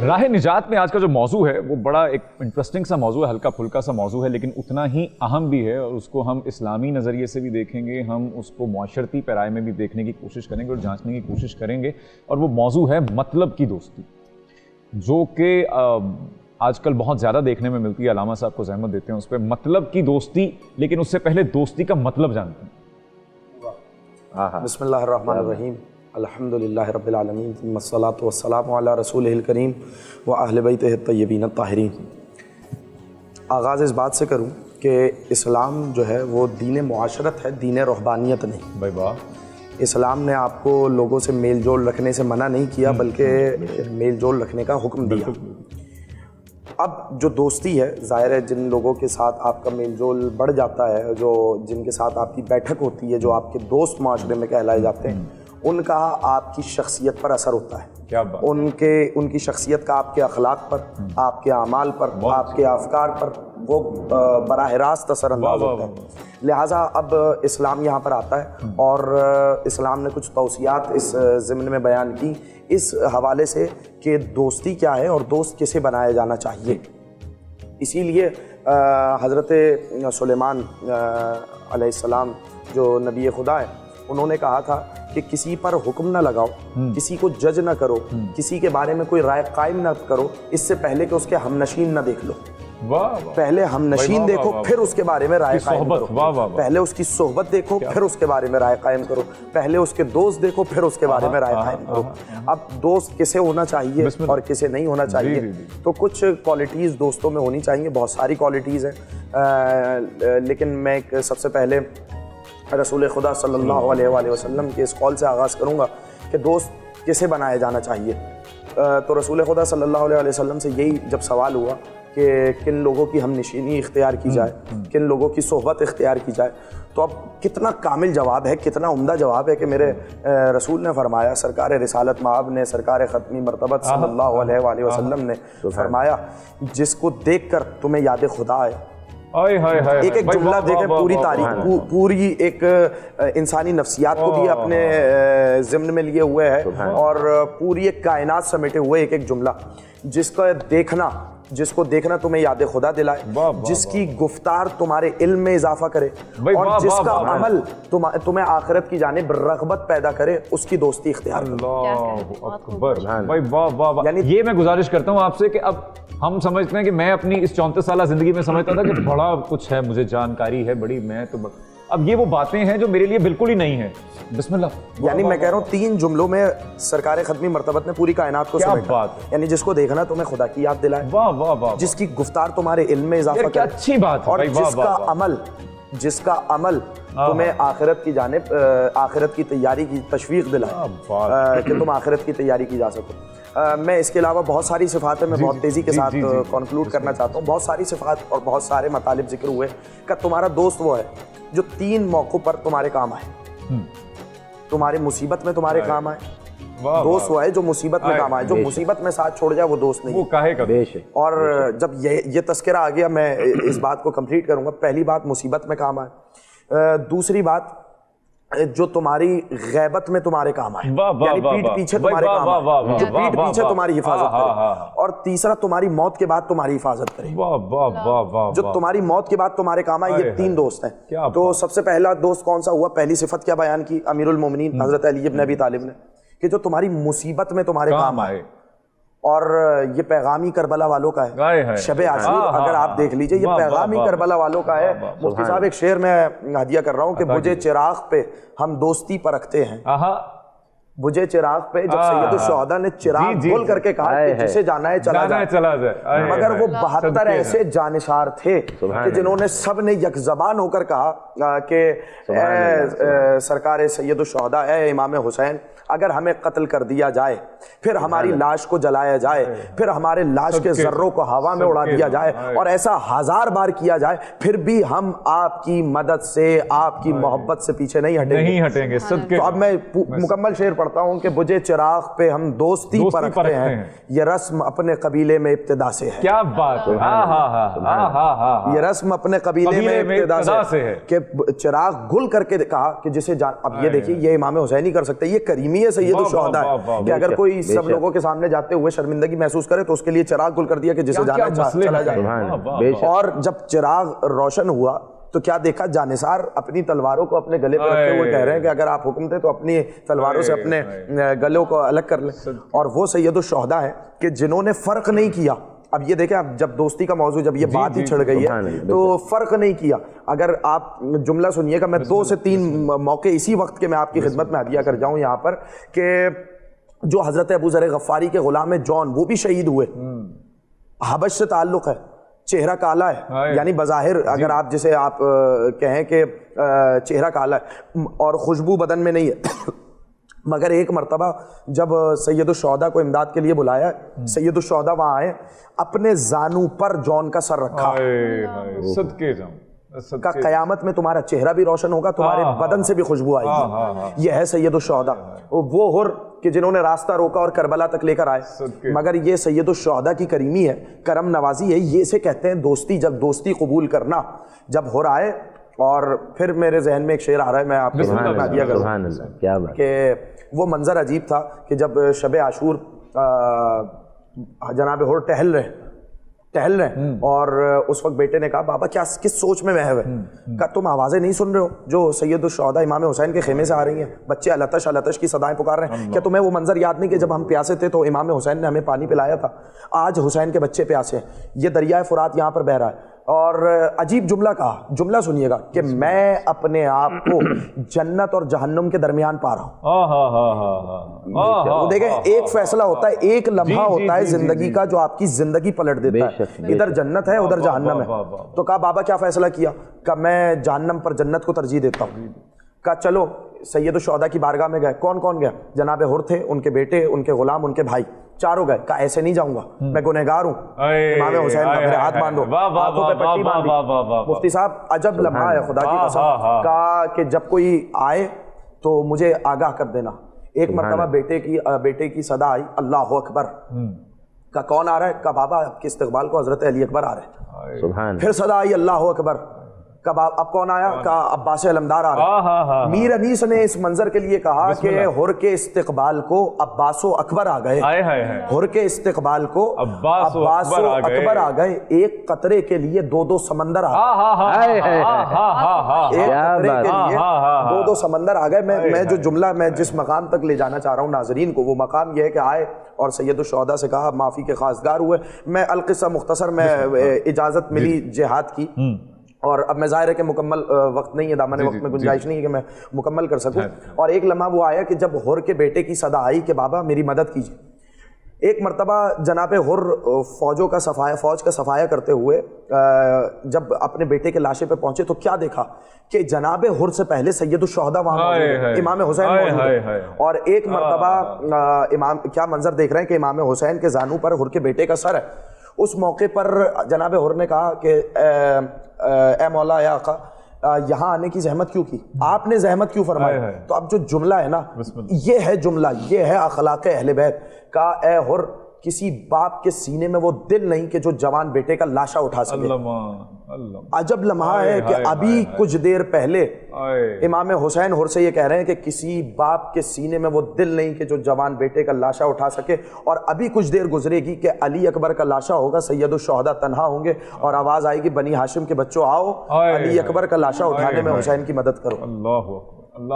راہ نجات میں آج کا جو موضوع ہے وہ بڑا ایک انٹرسٹنگ سا موضوع ہے، ہلکا پھلکا سا موضوع ہے، لیکن اتنا ہی اہم بھی ہے، اور اس کو ہم اسلامی نظریے سے بھی دیکھیں گے، ہم اس کو معاشرتی پیرائے میں بھی دیکھنے کی کوشش کریں گے اور جانچنے کی کوشش کریں گے، اور وہ موضوع ہے مطلب کی دوستی، جو کہ آج کل بہت زیادہ دیکھنے میں ملتی ہے۔ علامہ صاحب کو زحمت دیتے ہیں اس پہ، مطلب کی دوستی، لیکن اس سے پہلے دوستی کا مطلب جانتے ہیں۔ بسم اللہ الرحمن الرحیم، الحمدللہ رب العالمین، ثم الصلاۃ والسلام علی رسولہ الکریم و اہل بیتہ الطیبین الطاہرین۔ آغاز اس بات سے کروں کہ اسلام جو ہے وہ دین معاشرت ہے، دین رہبانیت نہیں۔ بھائی واہ، اسلام نے آپ کو لوگوں سے میل جول رکھنے سے منع نہیں کیا، بلکہ میل جول رکھنے کا حکم دیا۔ اب جو دوستی ہے، ظاہر ہے جن لوگوں کے ساتھ آپ کا میل جول بڑھ جاتا ہے، جن کے ساتھ آپ کی بیٹھک ہوتی ہے، جو آپ کے دوست معاشرے میں کہلائے جاتے ہیں، ان کا آپ کی شخصیت پر اثر ہوتا ہے۔ کیا بات، ان کی شخصیت کا آپ کے اخلاق پر، آپ کے اعمال پر، آپ کے افکار پر وہ براہ راست اثر انداز ہوتا ہے۔ لہٰذا اب اسلام یہاں پر آتا ہے اور اسلام نے کچھ توصیات اس ضمن میں بیان کی، اس حوالے سے کہ دوستی کیا ہے اور دوست کسے بنایا جانا چاہیے۔ اسی لیے حضرت سلیمان علیہ السلام جو نبی خدا ہے، انہوں نے کہا تھا کہ کسی پر حکم نہ لگاؤ، کسی کو جج نہ کرو، کسی کے بارے میں کوئی رائے قائم نہ کرو اس سے پہلے کہ اس کے ہم نشین نہ دیکھ لو۔ پہلے ہم نشین دیکھو، پھر اس کے بارے میں رائے قائم کرو۔ پہلے اس کی صحبت دیکھو، پھر اس کے بارے میں رائے قائم کرو۔ پہلے اس کے دوست دیکھو، پھر اس کے بارے میں رائے قائم کرو۔ اب دوست کسے ہونا چاہیے اور کسے نہیں ہونا چاہیے، تو کچھ کوالٹیز دوستوں میں ہونی چاہیے، بہت ساری کوالٹیز ہیں، لیکن میں سب سے پہلے رسول خدا صلی اللہ علیہ وآلہ وسلم کے اس قول سے آغاز کروں گا کہ دوست کسے بنایا جانا چاہیے۔ تو رسول خدا صلی اللہ علیہ وآلہ وسلم سے یہی جب سوال ہوا کہ کن لوگوں کی ہم نشینی اختیار کی جائے، کن لوگوں کی صحبت اختیار کی جائے، تو اب کتنا کامل جواب ہے، کتنا عمدہ جواب ہے کہ میرے رسول نے فرمایا، سرکار رسالت مآب نے، سرکار ختمی مرتبت صلی اللہ علیہ وآلہ وسلم نے فرمایا، جس کو دیکھ کر تمہیں یاد خدا آئے۔ ایک ایک جملہ دیکھیں، پوری تاریخ، پوری ایک انسانی نفسیات کو بھی اپنے ضمن میں لیے ہوئے ہے، اور پوری ایک کائنات سمیٹے ہوئے ایک ایک جملہ، جس کو دیکھنا تمہیں یاد خدا دلائے، جس کی گفتار تمہارے علم میں اضافہ کرے، اور جس کا عمل تمہیں آخرت کی جانب رغبت پیدا کرے، اس کی دوستی اختیار کرو۔ اللہ اکبر، بھائی واہ واہ واہ۔ یعنی یہ میں گزارش کرتا ہوں آپ سے کہ اب ہم سمجھتے ہیں کہ میں اپنی اس 34 سالہ زندگی میں سمجھتا تھا کہ بڑا کچھ ہے، مجھے جانکاری ہے بڑی، میں تو اب یہ وہ باتیں ہیں جو میرے لیے بالکل ہی نہیں ہیں۔ بسم اللہ۔ یعنی میں کہہ رہا ہوں 3 جملوں میں سرکار ختمی مرتبت نے پوری کائنات کو سمیٹا، یعنی جس کو دیکھنا تمہیں خدا کی یاد دلائے، واہ واہ واہ، جس کی گفتار تمہارے علم میں اضافہ کرے، کیا اچھی بات ہے، اور جس کا عمل تمہیں آخرت کی جانب، آخرت کی تیاری کی تشویق دلائے کہ تم آخرت کی تیاری کی جا سکو۔ میں اس کے علاوہ بہت ساری صفات ہیں، میں بہت تیزی کے ساتھ کنکلوڈ کرنا چاہتا ہوں۔ بہت ساری صفات اور بہت سارے مطالب ذکر ہوئے کہ تمہارا دوست وہ ہے جو 3 موقعوں پر تمہارے کام آئے، تمہاری مصیبت میں تمہارے کام آئے۔ دوست وہ ہے جو مصیبت میں کام آئے، جو مصیبت میں ساتھ چھوڑ جائے وہ دوست نہیں ہے۔ اور جب یہ تذکرہ آ گیا، میں اس بات کو کمپلیٹ کروں گا۔ پہلی بات، مصیبت میں کام آئے۔ دوسری بات، جو تمہاری غیبت میں تمہارے کام آئے، یعنی پیٹھ پیچھے تمہارے کام آئے، جو پیٹھ پیچھے تمہاری حفاظت کرے۔ اور تیسرا، تمہاری موت کے بعد تمہاری حفاظت کرے، جو تمہاری موت کے بعد تمہارے کام آئے۔ یہ 3 دوست ہیں۔ تو سب سے پہلا دوست کون سا ہوا؟ پہلی صفت کیا بیان کی امیر المومنین حضرت علی بن ابی طالب نے، کہ جو تمہاری مصیبت میں تمہارے کام آئے۔ اور یہ پیغامی کربلا والوں کا ہے، شب عاشور اگر آپ دیکھ لیجئے، یہ پیغامی کربلا والوں کا ہے۔ مفتی صاحب ایک شعر میں ہدیہ کر رہا ہوں کہ بجھے چراغ پہ ہم دوستی پرکھتے ہیں، بجھے چراغ پہ جب سید الشہداء نے چراغ کھول کر کے کہا کہ جسے جانا ہے چلا جائے، مگر وہ 72 ایسے جانشار تھے کہ جنہوں نے سب نے یک زبان ہو کر کہا کہ اے سرکار سید الشہداء، اے امام حسین، اگر ہمیں قتل کر دیا جائے، پھر ہماری لاش کو جلایا جائے، پھر ہمارے لاش کے ذروں کو ہوا میں اڑا دیا جائے، اور ایسا 1000 بار کیا جائے، پھر بھی ہم آپ کی مدد سے، آپ کی محبت سے پیچھے نہیں ہٹیں گے۔ تو اب میں مکمل شعر پڑھا پڑھتا ہوں کہ بجھے چراغ پہ ہم دوستی پرکھتے ہیں، یہ رسم اپنے قبیلے میں ابتدا سے ہے. کیا بات ہے، یہ رسم اپنے قبیلے میں ابتدا سے ہے کہ چراغ گل کر کے کہا کہ جسے اب یہ دیکھیے یہ امام حسین ہی کر سکتے. یہ کریمی ہے سید الشہداء ہے کہ اگر کوئی سب لوگوں کے سامنے جاتے ہوئے شرمندگی محسوس کرے تو اس کے لیے چراغ گل کر دیا کہ جسے جانا چلا جائے. اور جب چراغ روشن ہوا تو کیا دیکھا، جانثار اپنی تلواروں کو اپنے گلے پہ رکھتے ہوئے کہہ رہے ہیں کہ اگر آپ حکم دیں تو اپنی تلواروں سے اپنے گلوں کو الگ کر لیں. اور وہ سید الشہداء ہیں کہ جنہوں نے فرق نہیں کیا. اب یہ دیکھیں، اب جب دوستی کا موضوع جب یہ بات ہی چھڑ گئی ہے تو فرق نہیں کیا. اگر آپ جملہ سنیے گا، میں 2 سے 3 موقع اسی وقت کے میں آپ کی خدمت میں ہدیہ کر جاؤں یہاں پر، کہ جو حضرت ابو ذر غفاری کے غلام جون وہ بھی شہید ہوئے، حبش سے تعلق ہے، چہرہ کالا ہے، یعنی بظاہر اگر آپ جسے آپ کہیں کہ چہرہ کالا ہے اور خوشبو بدن میں نہیں ہے. مگر ایک مرتبہ جب سید الشہداء کو امداد کے لیے بلایا، سید الشہداء وہاں آئے، اپنے زانو پر جون کا سر رکھا، صدقے جاؤں کا قیامت میں تمہارا چہرہ بھی روشن ہوگا، تمہارے بدن سے بھی خوشبو آئے گی. یہ ہے سید الشہداء، وہ حر کہ جنہوں نے راستہ روکا اور کربلا تک لے کر آئے. مگر یہ سید الشہداء کی کریمی ہے، کرم نوازی ہے. یہ سے کہتے ہیں دوستی. جب دوستی قبول کرنا، جب حر آئے. اور پھر میرے ذہن میں ایک شعر آ رہا ہے، میں آپ کو ہدیہ کروں کہ وہ منظر عجیب تھا کہ جب شب عاشور جناب حر ٹہل رہے اور اس وقت بیٹے نے کہا بابا کیا کس سوچ میں محو ہے؟ کہا تم آوازیں نہیں سن رہے ہو جو سید الشہداء امام حسین کے خیمے سے آ رہی ہیں؟ بچے التش التش کی صدائیں پکار رہے ہیں. کیا تمہیں وہ منظر یاد نہیں کہ جب ہم پیاسے تھے تو امام حسین نے ہمیں پانی پلایا تھا؟ آج حسین کے بچے پیاسے ہیں. یہ دریائے فرات یہاں پر بہ رہا ہے. اور عجیب جملہ کہا، جملہ سنیے گا کہ میں اپنے آپ کو جنت اور جہنم کے درمیان پا رہا ہوں. دیکھیں ایک فیصلہ ہوتا ہے، ایک لمحہ ہوتا ہے زندگی کا جو آپ کی زندگی پلٹ دیتا ہے. ادھر جنت ہے ادھر جہنم ہے. تو کہا بابا کیا فیصلہ کیا؟ کہا میں جہنم پر جنت کو ترجیح دیتا ہوں. کہا چلو سید الشہداء کی بارگاہ میں گئے. کون کون گیا؟ جناب حر تھے، ان کے بیٹے، ان کے غلام، ان کے بھائی، چاروں گئے. کہا ایسے نہیں جاؤں گا، میں گنہگار ہوں. امام حسین کا میرے ہاتھ باندھو، آنکھوں پہ پٹی باندھی. مفتی صاحب عجب لمحہ ہے خدا کی قسم. کہا کہ جب کوئی آئے تو مجھے آگاہ کر دینا. ایک مرتبہ بیٹے کی صدا آئی، اللہ اکبر. کہا کون آ رہا ہے؟ کہا بابا آپ کے استقبال کو حضرت علی اکبر آ رہے ہیں. پھر صدا آئی اللہ اکبر. اب کون آیا؟ کہا عباس علمدار آ رہا. میر انیس نے اس منظر کے لیے کہا کہ حر کے استقبال کو عباس و اکبر آ گئے. حر کے استقبال کو عباس و اکبر آ گئے. ایک قطرے کے لیے 2 سمندر آ گئے. ایک قطرے کے لیے 2 سمندر آ گئے. میں جو جملہ میں جس مقام تک لے جانا چاہ رہا ہوں ناظرین کو، وہ مقام یہ ہے کہ آئے اور سید الشہداء سے کہا معافی کے خواستگار ہوئے. میں القصہ مختصر میں اجازت ملی جہاد کی، اور اب میں ظاہر ہے کہ مکمل وقت نہیں ہے، دامن وقت میں گنجائش نہیں ہے کہ میں مکمل کر سکوں. اور ایک لمحہ وہ آیا کہ جب حر کے بیٹے کی صدا آئی کہ بابا میری مدد کیجیے. ایک مرتبہ جناب حر فوج کا صفایا کرتے ہوئے جب اپنے بیٹے کے لاشے پہ پہنچے تو کیا دیکھا کہ جناب حر سے پہلے سید الشہداء وہاں موجود ہیں، امام حسین موجود ہیں. اور ایک مرتبہ کیا منظر دیکھ رہے ہیں کہ امام حسین کے زانو پر حر کے بیٹے کا سر ہے. اس موقع پر جناب حر نے کہا کہ اے مولا اے آقا یہاں آنے کی زحمت کیوں کی؟ آپ نے زحمت کیوں فرمائی؟ تو اب جو جملہ ہے نا، یہ ہے جملہ، یہ ہے اخلاق اہل بیت کا. اے حر کسی باپ کے سینے میں وہ دل نہیں کہ جو جوان بیٹے کا لاشا اٹھا سکے. عجب لمحہ ہے کہ ابھی کچھ دیر پہلے امام حسین حر سے یہ کہہ رہے ہیں کہ کسی باپ کے سینے میں وہ دل نہیں کہ جو جوان بیٹے کا لاشا اٹھا سکے. اور ابھی کچھ دیر گزرے گی کہ علی اکبر کا لاشا ہوگا، سید الشہداء تنہا ہوں گے اور آواز آئے گی بنی ہاشم کے بچوں آؤ علی اکبر کا لاشا اٹھانے میں حسین کی مدد کرو. اللہ